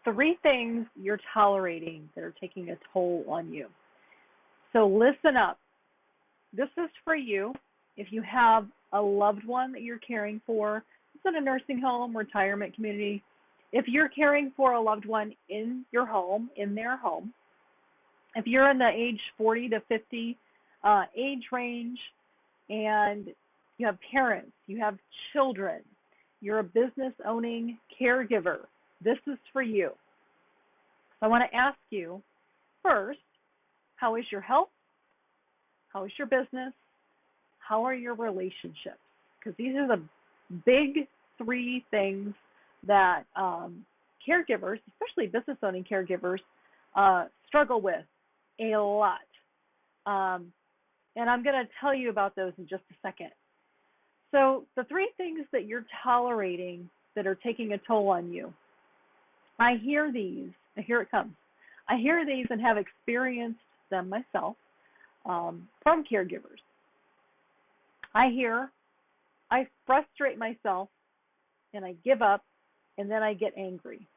Three things you're tolerating that are taking a toll on you. So listen up. This is for you. If you have a loved one that you're caring for, it's in a nursing home, retirement community. If you're caring for a loved one in your home, in their home, if you're in the age 40 to 50 age range and you have parents, you have children, you're a business owning caregiver, this is for you. So I want to ask you first, how is your health? How is your business? How are your relationships? Because these are the big three things that caregivers, especially business owning caregivers, struggle with a lot. And I'm going to tell you about those in just a second. So the three things that you're tolerating that are taking a toll on you, I hear these. Here it comes. I hear these and have experienced them myself from caregivers. I frustrate myself and I give up and then I get angry.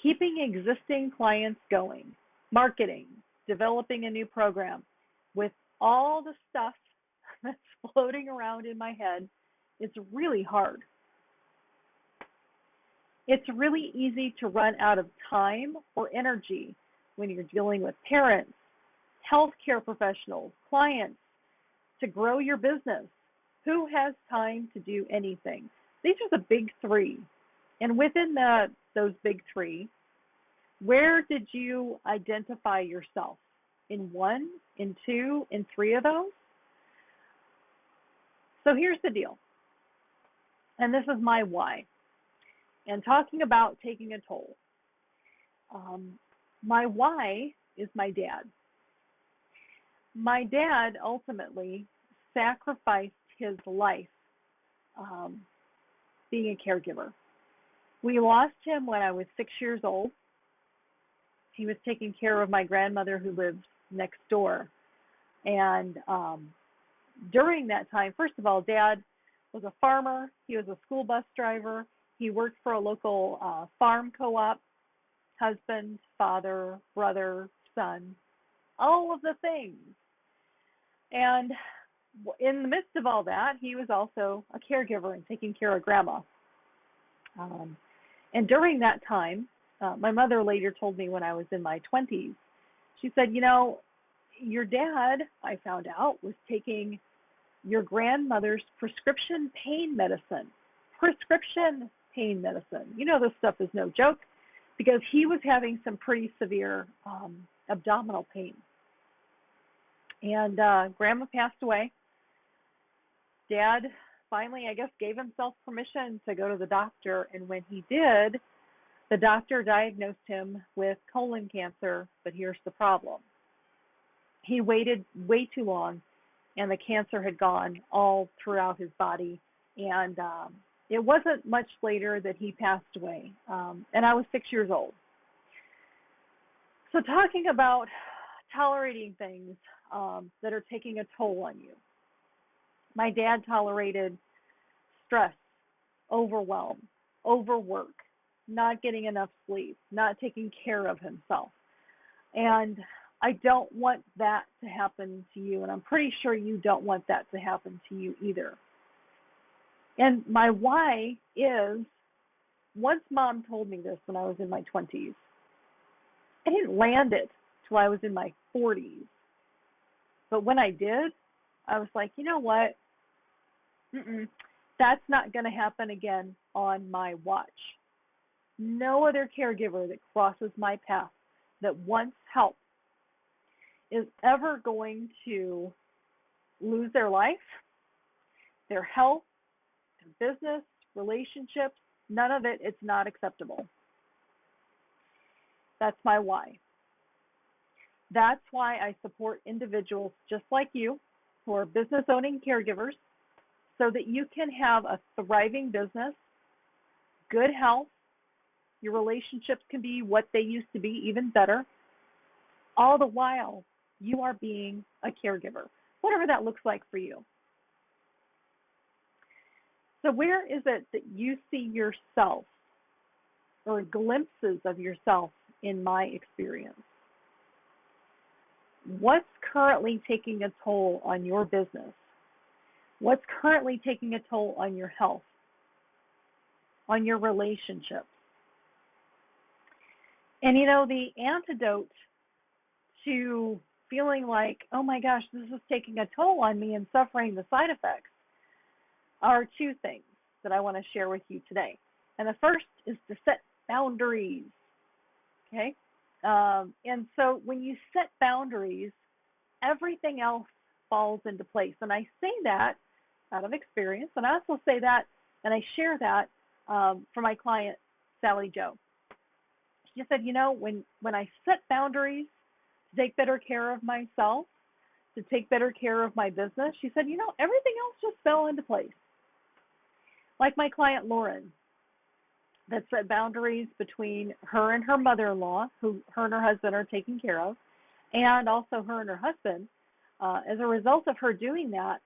Keeping existing clients going, marketing, developing a new program with all the stuff that's floating around in my head, it's really hard. It's really easy to run out of time or energy when you're dealing with parents, healthcare professionals, clients, to grow your business. Who has time to do anything? These are the big three. And within those big three, where did you identify yourself? In one, in two, in three of those? So here's the deal. And this is my why. And talking about taking a toll. My why is my dad. My dad ultimately sacrificed his life being a caregiver. We lost him when I was 6 years old. He was taking care of my grandmother who lived next door. And during that time, first of all, Dad was a farmer. He was a school bus driver. He worked for a local farm co-op, husband, father, brother, son, all of the things. And in the midst of all that, he was also a caregiver and taking care of Grandma. And during that time, my mother later told me when I was in my 20s, she said, you know, your dad, I found out, was taking your grandmother's prescription pain medicine. Prescription pain medicine. You know, this stuff is no joke because he was having some pretty severe abdominal pain. And Grandma passed away. Dad finally, I guess, gave himself permission to go to the doctor. And when he did, the doctor diagnosed him with colon cancer. But here's the problem. He waited way too long, and the cancer had gone all throughout his body. And it wasn't much later that he passed away. And I was 6 years old. So talking about tolerating things that are taking a toll on you. My dad tolerated stress, overwhelm, overwork, not getting enough sleep, not taking care of himself. And I don't want that to happen to you, and I'm pretty sure you don't want that to happen to you either. And my why is, once Mom told me this when I was in my 20s, I didn't land it till I was in my 40s. But when I did, I was like, you know what? That's not going to happen again on my watch. No other caregiver that crosses my path that wants help is ever going to lose their life, their health, their business, relationships, none of it. It's not acceptable. That's my why. That's why I support individuals just like you who are business owning caregivers so that you can have a thriving business, good health, your relationships can be what they used to be, even better, all the while you are being a caregiver, whatever that looks like for you. So where is it that you see yourself or glimpses of yourself in my experience. What's currently taking a toll on your business? What's currently taking a toll on your health, on your relationships? And the antidote to feeling like, oh my gosh, this is taking a toll on me and suffering the side effects are two things that I want to share with you today. And the first is to set boundaries. Okay? And so when you set boundaries, everything else falls into place. And I say that out of experience. And I also say that, and I share that for my client, Sally Joe. She said, when I set boundaries to take better care of myself, to take better care of my business, she said, everything else just fell into place. Like my client, Lauren, that set boundaries between her and her mother-in-law, who her and her husband are taking care of, and also her and her husband. As a result of her doing that,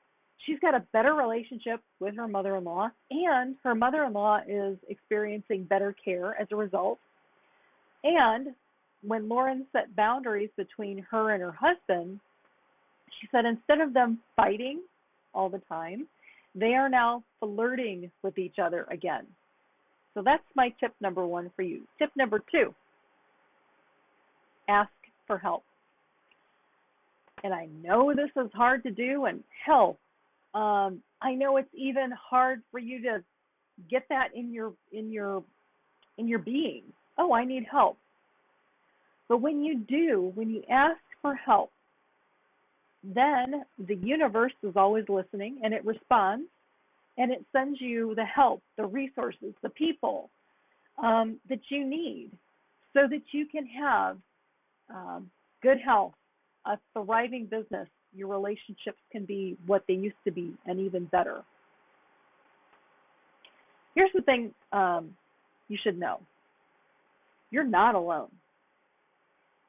she's got a better relationship with her mother-in-law, and her mother-in-law is experiencing better care as a result. And when Lauren set boundaries between her and her husband, she said instead of them fighting all the time, they are now flirting with each other again. So that's my tip number one for you. Tip number two, ask for help. And I know this is hard to do, and hell, I know it's even hard for you to get that in your being. Oh, I need help. But when you ask for help, then the universe is always listening, and it responds, and it sends you the help, the resources, the people that you need so that you can have good health, a thriving business. Your relationships can be what they used to be and even better. Here's the thing you should know. You're not alone.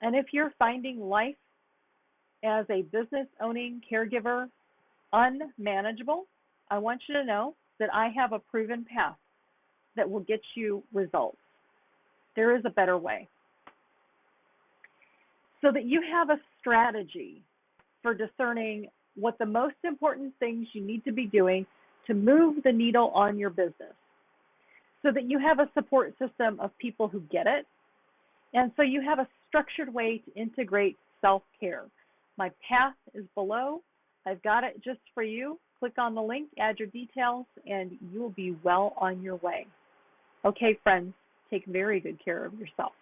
And if you're finding life as a business owning caregiver unmanageable, I want you to know that I have a proven path that will get you results. There is a better way. So that you have a strategy for discerning what the most important things you need to be doing to move the needle on your business. So that you have a support system of people who get it. And so you have a structured way to integrate self-care. My path is below. I've got it just for you. Click on the link, add your details, and you will be well on your way. Okay, friends, take very good care of yourself.